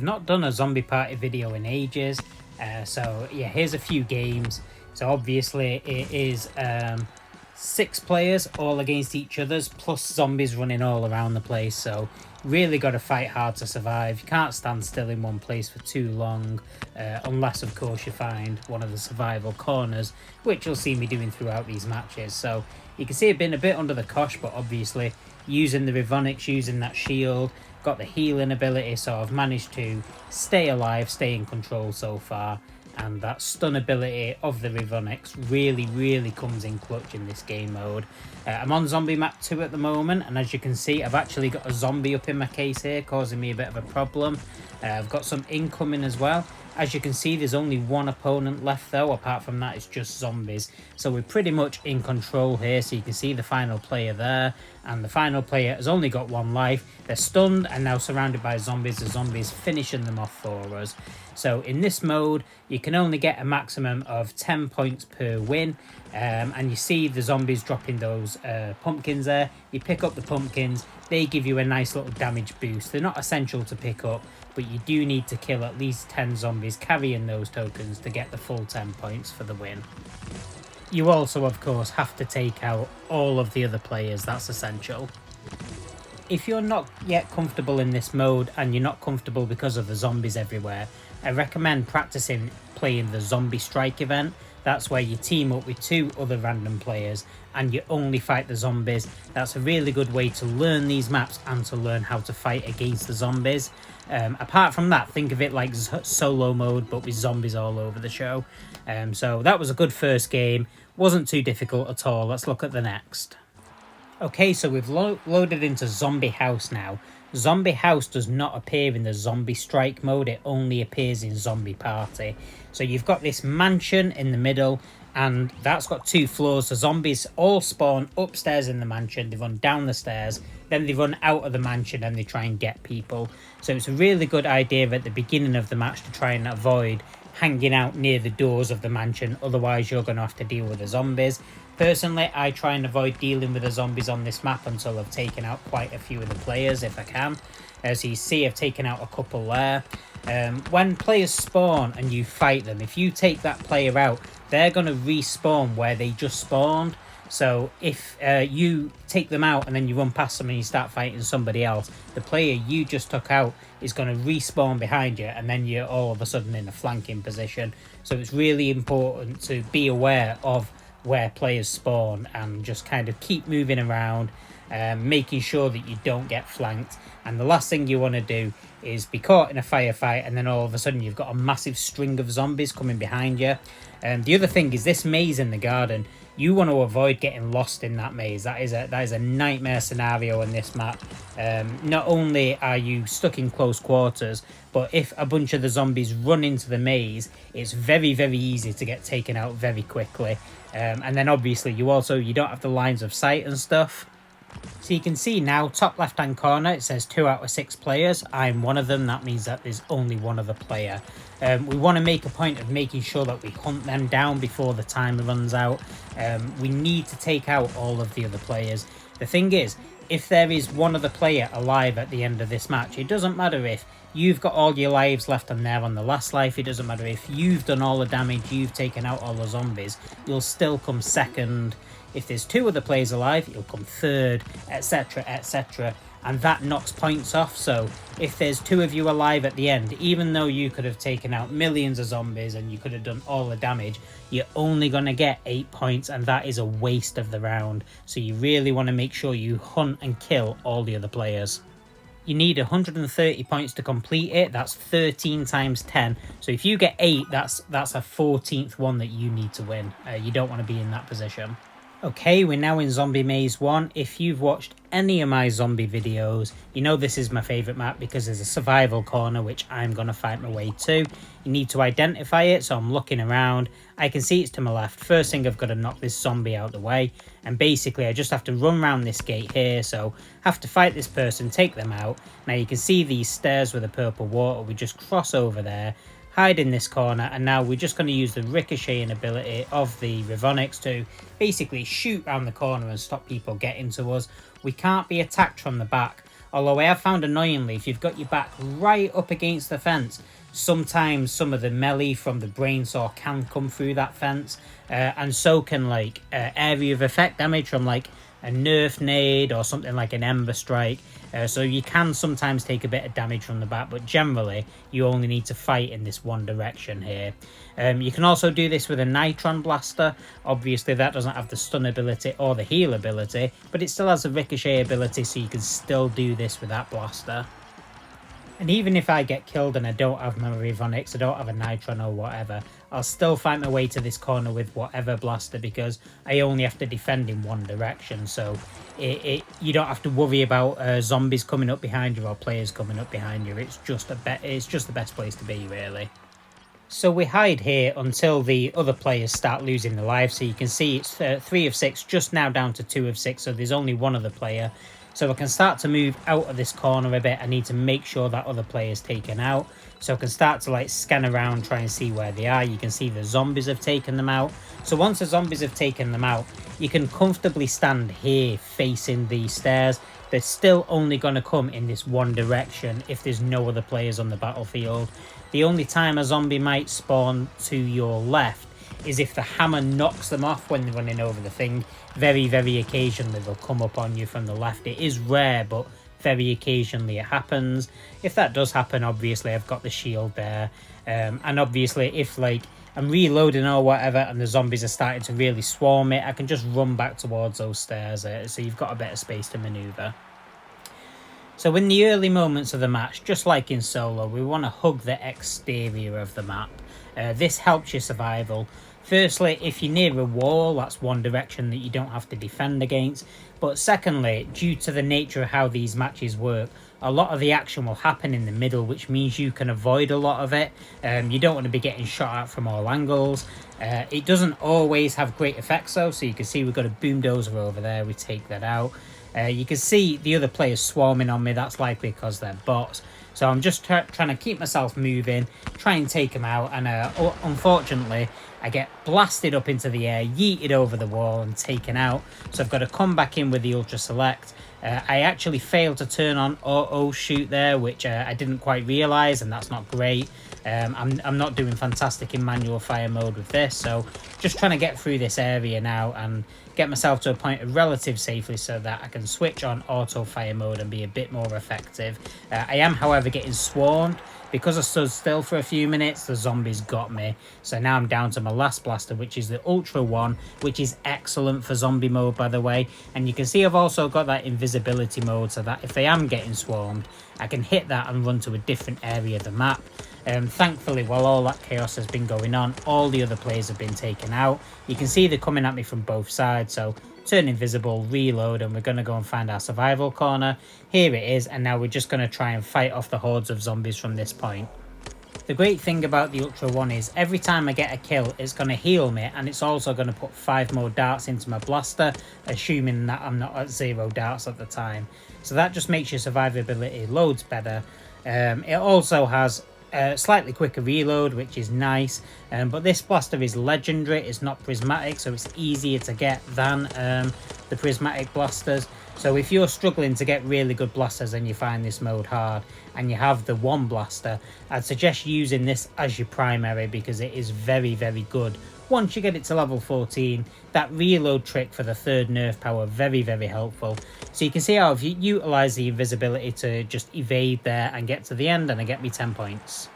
not done a zombie party video in ages, so yeah, here's a few games. So obviously it is 6 players all against each other's, plus zombies running all around the place, so really got to fight hard to survive. You can't stand still in one place for too long, unless of course you find one of the survival corners, which you'll see me doing throughout these matches. So you can see I've been a bit under the cosh, but obviously using the Rivonics, using that shield, got the healing ability, so I've managed to stay alive, stay in control so far. And that stun ability of the Rivonics really comes in clutch in this game mode. I'm on zombie map 2 at the moment, and as you can see, I've actually got a zombie up in my case here, causing me a bit of a problem. I've got some incoming as well. As you can see, there's only one opponent left though. Apart from that, it's just zombies. So we're pretty much in control here. So you can see the final player there, and the final player has only got 1 life. They're stunned and now surrounded by zombies. The zombies finishing them off for us. So in this mode, you can only get a maximum of 10 points per win. And you see the zombies dropping those pumpkins there. You pick up the pumpkins, they give you a nice little damage boost. They're not essential to pick up, but you do need to kill at least 10 zombies carrying those tokens to get the full 10 points for the win. You also, of course, have to take out all of the other players. That's essential. If you're not yet comfortable in this mode, and you're not comfortable because of the zombies everywhere, I recommend practicing playing the Zombie Strike event. That's where you team up with 2 other random players and you only fight the zombies. That's a really good way to learn these maps and to learn how to fight against the zombies. Apart from that, think of it like solo mode, but with zombies all over the show. So that was a good first game. Wasn't too difficult at all. Let's look at the next. Okay, so we've loaded into Zombie House now. Zombie House does not appear in the Zombie Strike mode, it only appears in Zombie Party. So you've got this mansion in the middle, and that's got 2 floors. The zombies all spawn upstairs in the mansion, they run down the stairs, then they run out of the mansion and they try and get people. So it's a really good idea at the beginning of the match to try and avoid hanging out near the doors of the mansion, otherwise you're going to have to deal with the zombies. Personally, I try and avoid dealing with the zombies on this map until I've taken out quite a few of the players if I can. As you see, I've taken out a couple there. When players spawn and you fight them, if you take that player out, they're going to respawn where they just spawned. So if you take them out and then you run past them and you start fighting somebody else, the player you just took out is going to respawn behind you, and then you're all of a sudden in a flanking position. So it's really important to be aware of where players spawn and just kind of keep moving around, making sure that you don't get flanked. And the last thing you want to do is be caught in a firefight and then all of a sudden you've got a massive string of zombies coming behind you. The other thing is this maze in the garden. You want to avoid getting lost in that maze. That is a nightmare scenario in this map. Not only are you stuck in close quarters, but if a bunch of the zombies run into the maze, it's very easy to get taken out very quickly. And then obviously you don't have the lines of sight and stuff. So you can see now, top left hand corner, it says 2 out of 6 players. I'm one of them. That means that there's only one other player. We want to make a point of making sure that we hunt them down before the timer runs out. We need to take out all of the other players. The thing is, if there is one other player alive at the end of this match, it doesn't matter if you've got all your lives left and they're on the last life. It doesn't matter if you've done all the damage, you've taken out all the zombies, you'll still come second. If there's 2 other players alive, you'll come third, etc, etc. And that knocks points off. So if there's 2 of you alive at the end, even though you could have taken out millions of zombies and you could have done all the damage, you're only going to get 8 points, and that is a waste of the round. So you really want to make sure you hunt and kill all the other players. You need 130 points to complete it. That's 13 times 10. So if you get 8, that's a 14th one that you need to win. You don't want to be in that position. Okay, we're now in Zombie Maze 1. If you've watched any of my zombie videos, you know this is my favourite map because there's a survival corner which I'm going to fight my way to. You need to identify it, so I'm looking around. I can see it's to my left. First thing, I've got to knock this zombie out of the way. And basically, I just have to run around this gate here, so have to fight this person, take them out. Now you can see these stairs with the purple water. We just cross over there, hide in this corner, and now we're just going to use the ricocheting ability of the Rivonics to basically shoot around the corner and stop people getting to us. We can't be attacked from the back. Although I have found annoyingly, if you've got your back right up against the fence, sometimes some of the melee from the brain saw can come through that fence, and so can like area of effect damage from like a Nerf nade or something like an Ember Strike. So you can sometimes take a bit of damage from the back, but generally you only need to fight in this one direction here. You can also do this with a Nitron Blaster. Obviously that doesn't have the stun ability or the heal ability, but it still has a ricochet ability, so you can still do this with that blaster. And even if I get killed and I don't have my Rivonics, I don't have a Nitron or whatever, I'll still find my way to this corner with whatever blaster, because I only have to defend in one direction. So you don't have to worry about zombies coming up behind you or players coming up behind you. It's just the best place to be, really. So we hide here until the other players start losing their lives. So you can see it's 3 of 6, just now down to 2 of 6. So there's only one other player. So I can start to move out of this corner a bit. I need to make sure that other player's taken out. So I can start to like scan around, try and see where they are. You can see the zombies have taken them out. So once the zombies have taken them out, you can comfortably stand here facing the stairs. They're still only going to come in this one direction if there's no other players on the battlefield. The only time a zombie might spawn to your left is if the hammer knocks them off when they're running over the thing. Very, very occasionally they'll come up on you from the left. It is rare, but very occasionally it happens. If that does happen, obviously I've got the shield there. And obviously if like I'm reloading or whatever and the zombies are starting to really swarm it, I can just run back towards those stairs. So you've got a bit of space to maneuver. So in the early moments of the match, just like in solo, we want to hug the exterior of the map. This helps your survival. Firstly, if you're near a wall, that's one direction that you don't have to defend against. But secondly, due to the nature of how these matches work, a lot of the action will happen in the middle, which means you can avoid a lot of it. You don't want to be getting shot at from all angles. It doesn't always have great effects though, so you can see we've got a boom dozer over there, we take that out. You can see the other players swarming on me, that's likely because they're bots. So I'm just trying to keep myself moving, try and take them out, and unfortunately I get blasted up into the air, yeeted over the wall and taken out. So I've got to come back in with the Ultra Select. I actually failed to turn on auto shoot there, which I didn't quite realise, and that's not great. I'm not doing fantastic in manual fire mode with this, so just trying to get through this area now and get myself to a point of relative safety so that I can switch on auto fire mode and be a bit more effective. I am, however, getting swarmed. Because I stood still for a few minutes, the zombies got me. So now I'm down to my last blaster, which is the Ultra one, which is excellent for zombie mode, by the way. And you can see I've also got that invisibility mode, so that if I am getting swarmed, I can hit that and run to a different area of the map. Thankfully, while all that chaos has been going on, all the other players have been taken out. You can see they're coming at me from both sides, so turn invisible, reload, and we're going to go and find our survival corner. Here it is, and now we're just going to try and fight off the hordes of zombies from this point. The great thing about the Ultra one is every time I get a kill, it's going to heal me, and it's also going to put 5 more darts into my blaster, assuming that I'm not at 0 darts at the time. So that just makes your survivability loads better. It also has slightly quicker reload, which is nice, but this blaster is legendary. It's not prismatic, so it's easier to get than the prismatic blasters. So if you're struggling to get really good blasters and you find this mode hard and you have the one blaster, I'd suggest using this as your primary, because it is very, very good. Once you get it to level 14, that reload trick for the 3rd nerf power, very, very helpful. So you can see how I've utilised the invisibility to just evade there and get to the end, and I get me 10 points.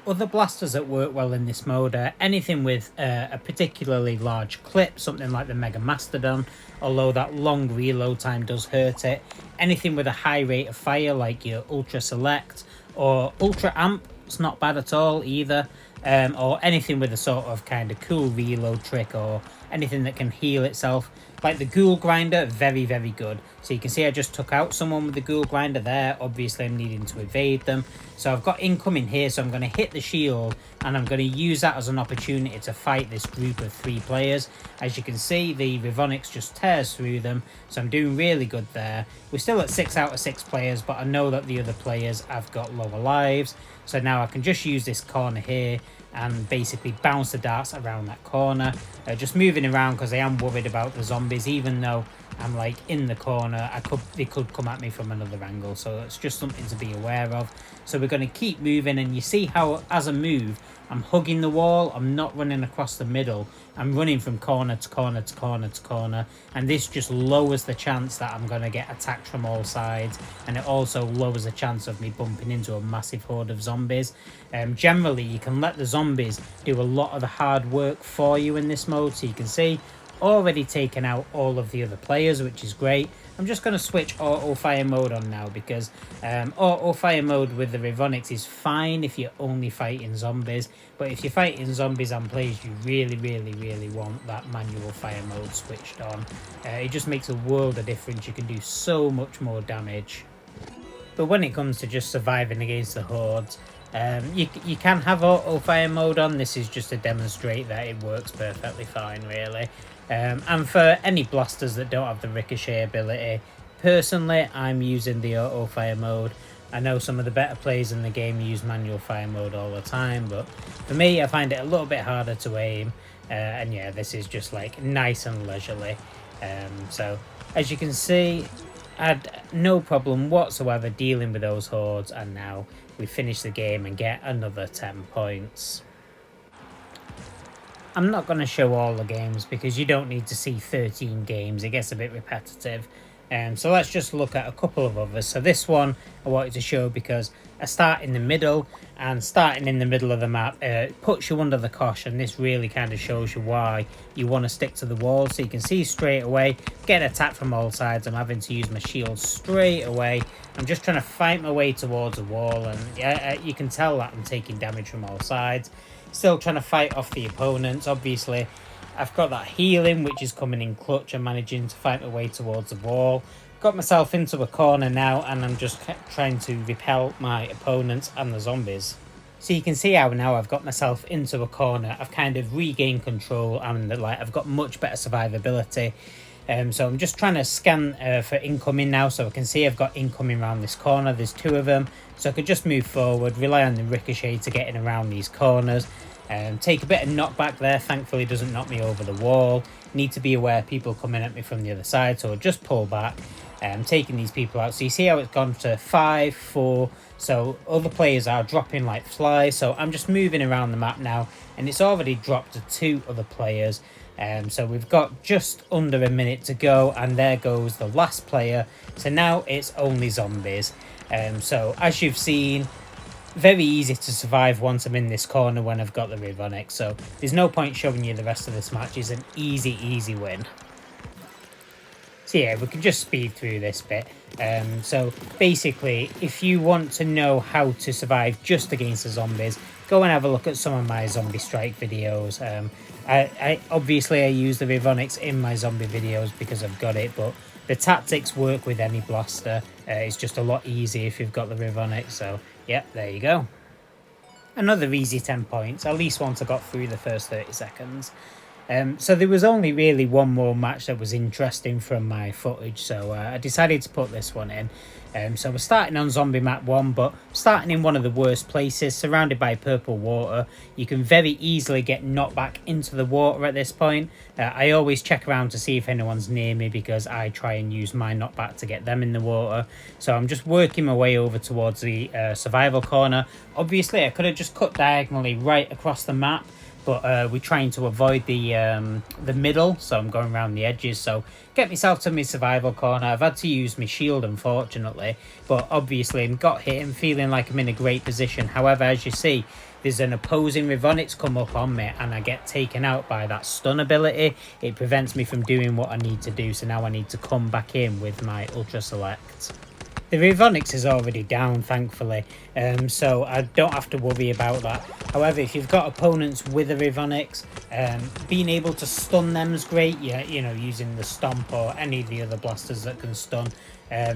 Other blasters that work well in this mode are anything with a particularly large clip, something like the Mega Mastodon, although that long reload time does hurt it. Anything with a high rate of fire, like your Ultra Select or Ultra Amp, it's not bad at all either. Or anything with a sort of kind of cool reload trick, or anything that can heal itself. Like the Ghoul Grinder, very, very good. So you can see I just took out someone with the Ghoul Grinder there. Obviously I'm needing to evade them. So I've got incoming here, so I'm going to hit the shield, and I'm going to use that as an opportunity to fight this group of 3 players. As you can see, the Rivonics just tears through them, so I'm doing really good there. We're still at 6 out of 6 players, but I know that the other players have got lower lives. So now I can just use this corner here and basically bounce the darts around that corner. Just moving around because I am worried about the zombies, even though I'm like in the corner, they could come at me from another angle. So it's just something to be aware of. So we're going to keep moving, and you see how as I move, I'm hugging the wall. I'm not running across the middle. I'm running from corner to corner to corner to corner, and this just lowers the chance that I'm going to get attacked from all sides, and it also lowers the chance of me bumping into a massive horde of zombies. Generally, you can let the zombies do a lot of the hard work for you in this mode. So you can see already taken out all of the other players, which is great. I'm just going to switch auto fire mode on now, because auto fire mode with the Rivonics is fine if you're only fighting zombies, but if you're fighting zombies and players, you really want that manual fire mode switched on. It just makes a world of difference. You can do so much more damage. But when it comes to just surviving against the hordes, you can have auto fire mode on. This is just to demonstrate that it works perfectly fine, really. And for any blasters that don't have the ricochet ability, personally, I'm using the auto fire mode. I know some of the better players in the game use manual fire mode all the time, but for me, I find it a little bit harder to aim. And yeah, this is just like nice and leisurely. So as you can see, I had no problem whatsoever dealing with those hordes, and now we finish the game and get another 10 points. I'm not going to show all the games because you don't need to see 13 games. It gets a bit repetitive. So let's just look at a couple of others. So this one I wanted to show because I start in the middle, and starting in the middle of the map puts you under the cosh, and this really kind of shows you why you want to stick to the wall. So you can see straight away, get attacked from all sides. I'm having to use my shield straight away. I'm just trying to fight my way towards the wall, and yeah, you can tell that I'm taking damage from all sides. Still trying to fight off the opponents. Obviously, I've got that healing, which is coming in clutch. I'm managing to fight my way towards the wall. Got myself into a corner now, and I'm just trying to repel my opponents and the zombies. So you can see how now I've got myself into a corner. I've kind of regained control, and I've got much better survivability. So I'm just trying to scan for incoming now, so I can see I've got incoming around this corner. There's 2 of them, so I could just move forward, rely on the ricochet to get in around these corners. Take a bit of knockback there. Thankfully it doesn't knock me over the wall. Need to be aware of people coming at me from the other side, so I'll just pull back, taking these people out. So you see how it's gone to 5, 4, so other players are dropping like flies. So I'm just moving around the map now, and it's already dropped to 2 other players. So we've got just under a minute to go, and there goes the last player. So now it's only zombies. So as you've seen, very easy to survive once I'm in this corner when I've got the Rivonics. So there's no point showing you the rest of this match. It's an easy win. So yeah, we can just speed through this bit. So basically, if you want to know how to survive just against the zombies, go and have a look at some of my zombie strike videos. I obviously use the Rivonics in my zombie videos because I've got it, but the tactics work with any blaster. It's just a lot easier if you've got the Rivonics. So yeah, there you go. Another easy 10 points, at least once I got through the first 30 seconds. So there was only really one more match that was interesting from my footage, so I decided to put this one in. So we're starting on zombie map 1, but starting in one of the worst places, surrounded by purple water. You can very easily get knocked back into the water at this point. I always check around to see if anyone's near me, because I try and use my knockback to get them in the water. So I'm just working my way over towards the survival corner. Obviously I could have just cut diagonally right across the map, but we're trying to avoid the middle, so I'm going around the edges. So get myself to my survival corner. I've had to use my shield, unfortunately, but obviously I got hit and feeling like I'm in a great position. However, as you see, there's an opposing Rivonics come up on me, and I get taken out by that stun ability. It prevents me from doing what I need to do, so now I need to come back in with my Ultra Select. The Rivonics is already down, thankfully, so I don't have to worry about that. However, if you've got opponents with the Rivonics, being able to stun them is great. Yeah, you know, using the Stomp or any of the other blasters that can stun.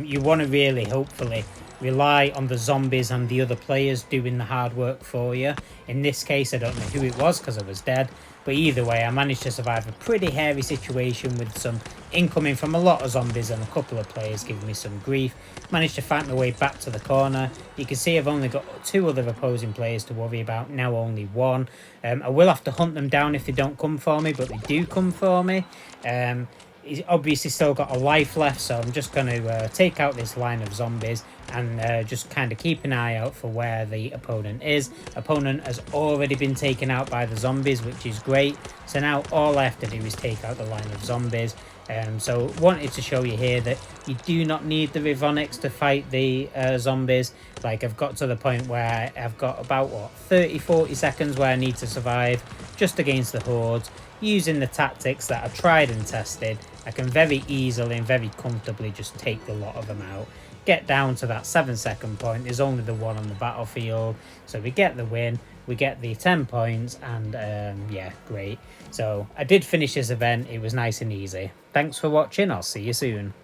You want to really, hopefully, rely on the zombies and the other players doing the hard work for you. In this case, I don't know who it was because I was dead. But either way, I managed to survive a pretty hairy situation with some incoming from a lot of zombies and a couple of players giving me some grief. Managed to fight my way back to the corner. You can see I've only got 2 other opposing players to worry about, now only 1. I will have to hunt them down if they don't come for me, but they do come for me. He's obviously still got a life left, so I'm just going to take out this line of zombies and just kind of keep an eye out for where the opponent is. Opponent has already been taken out by the zombies, which is great. So now all I have to do is take out the line of zombies. So wanted to show you here that you do not need the Rivonics to fight the zombies. Like, I've got to the point where I've got about, what, 30-40 seconds where I need to survive just against the hordes. Using the tactics that are tried and tested, I can very easily and very comfortably just take the lot of them out. Get down to that 7-second point. There's only the one on the battlefield. So we get the win. We get the 10 points. And yeah, great. So I did finish this event. It was nice and easy. Thanks for watching. I'll see you soon.